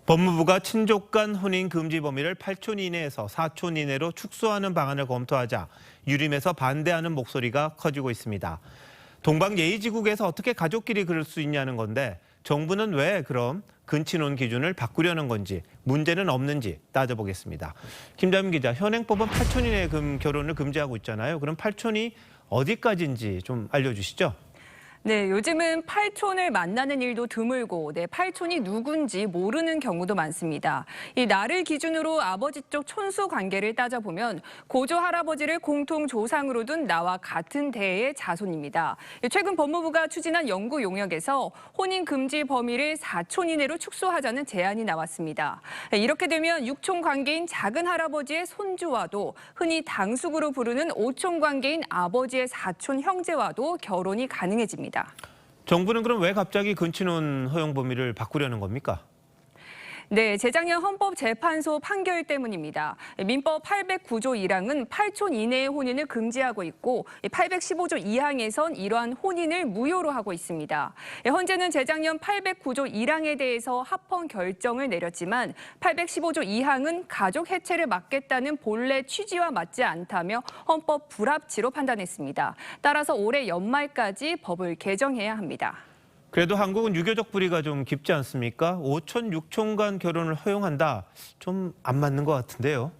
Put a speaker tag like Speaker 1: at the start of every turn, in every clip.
Speaker 1: 법무부가 친족 간 혼인 금지 범위를 8촌 이내에서 4촌 이내로 축소하는 방안을 검토하자 유림에서 반대하는 목소리가 커지고 있습니다. 동방예의지국에서 어떻게 가족끼리 그럴 수 있냐는 건데 정부는 왜 그럼 근친혼 기준을 바꾸려는 건지 문제는 없는지 따져보겠습니다. 김자민 기자, 현행법은 8촌 이내 결혼을 금지하고 있잖아요. 그럼 8촌이 어디까지인지 좀 알려주시죠.
Speaker 2: 네, 요즘은 팔촌을 만나는 일도 드물고 팔촌이 누군지 모르는 경우도 많습니다. 이 나를 기준으로 아버지 쪽 촌수 관계를 따져보면 고조 할아버지를 공통 조상으로 둔 나와 같은 대의 자손입니다. 최근 법무부가 추진한 연구 용역에서 혼인 금지 범위를 4촌 이내로 축소하자는 제안이 나왔습니다. 이렇게 되면 6촌 관계인 작은 할아버지의 손주와도 흔히 당숙으로 부르는 5촌 관계인 아버지의 사촌 형제와도 결혼이 가능해집니다.
Speaker 1: 정부는 그럼 왜 갑자기 근친혼 허용 범위를 바꾸려는 겁니까?
Speaker 2: 네, 재작년 헌법재판소 판결 때문입니다. 민법 809조 1항은 8촌 이내의 혼인을 금지하고 있고 815조 2항에선 이러한 혼인을 무효로 하고 있습니다. 헌재는 재작년 809조 1항에 대해서 합헌 결정을 내렸지만 815조 2항은 가족 해체를 막겠다는 본래 취지와 맞지 않다며 헌법 불합치로 판단했습니다. 따라서 올해 연말까지 법을 개정해야 합니다.
Speaker 1: 그래도 한국은 유교적 뿌리가 좀 깊지 않습니까? 5촌, 6촌 간 결혼을 허용한다. 좀 안 맞는 것 같은데요.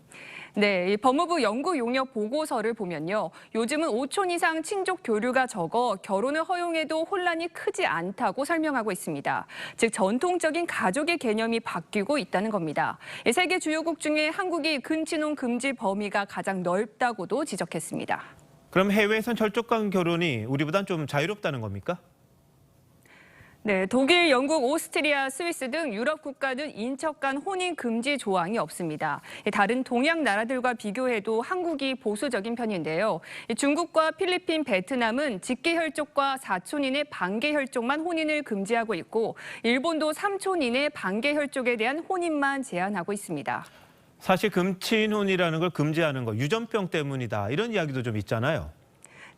Speaker 2: 네, 이 법무부 연구 용역 보고서를 보면요. 요즘은 5촌 이상 친족 교류가 적어 결혼을 허용해도 혼란이 크지 않다고 설명하고 있습니다. 즉 전통적인 가족의 개념이 바뀌고 있다는 겁니다. 세계 주요국 중에 한국이 근친혼 금지 범위가 가장 넓다고도 지적했습니다.
Speaker 1: 그럼 해외에선 철족 간 결혼이 우리보단 좀 자유롭다는 겁니까?
Speaker 2: 네, 독일, 영국, 오스트리아, 스위스 등 유럽 국가는 인척 간 혼인 금지 조항이 없습니다. 다른 동양 나라들과 비교해도 한국이 보수적인 편인데요. 중국과 필리핀, 베트남은 직계혈족과 4촌 이내 반계혈족만 혼인을 금지하고 있고 일본도 3촌 이내 반계혈족에 대한 혼인만 제한하고 있습니다.
Speaker 1: 사실 금친혼이라는 걸 금지하는 거 유전병 때문이다. 이런 이야기도 좀 있잖아요.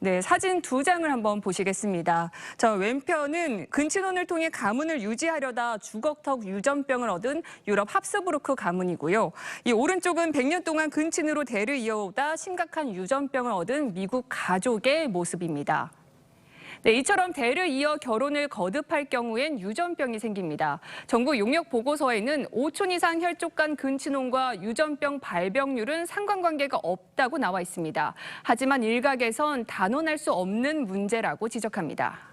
Speaker 2: 네, 사진 2장을 한번 보시겠습니다. 자, 왼편은 근친혼을 통해 가문을 유지하려다 주걱턱 유전병을 얻은 유럽 합스부르크 가문이고요. 이 오른쪽은 100년 동안 근친으로 대를 이어오다 심각한 유전병을 얻은 미국 가족의 모습입니다. 네, 이처럼 대를 이어 결혼을 거듭할 경우엔 유전병이 생깁니다. 정부 용역 보고서에는 5촌 이상 혈족 간 근친혼과 유전병 발병률은 상관관계가 없다고 나와 있습니다. 하지만 일각에선 단언할 수 없는 문제라고 지적합니다.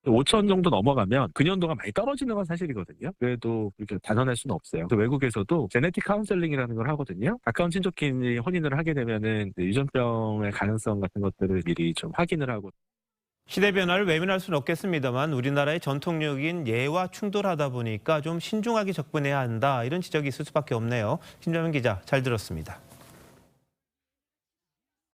Speaker 3: 5천 정도 넘어가면 근연도가 많이 떨어지는 건 사실이거든요. 그래도 이렇게 단언할 수는 없어요. 외국에서도 제네틱 카운셀링이라는 걸 하거든요. 가까운 친족끼리 혼인을 하게 되면은 유전병의 가능성 같은 것들을 미리 좀 확인을 하고.
Speaker 1: 시대 변화를 외면할 수는 없겠습니다만 우리나라의 전통적인 예와 충돌하다 보니까 좀 신중하게 접근해야 한다. 이런 지적이 있을 수밖에 없네요. 김자민 기자, 잘 들었습니다.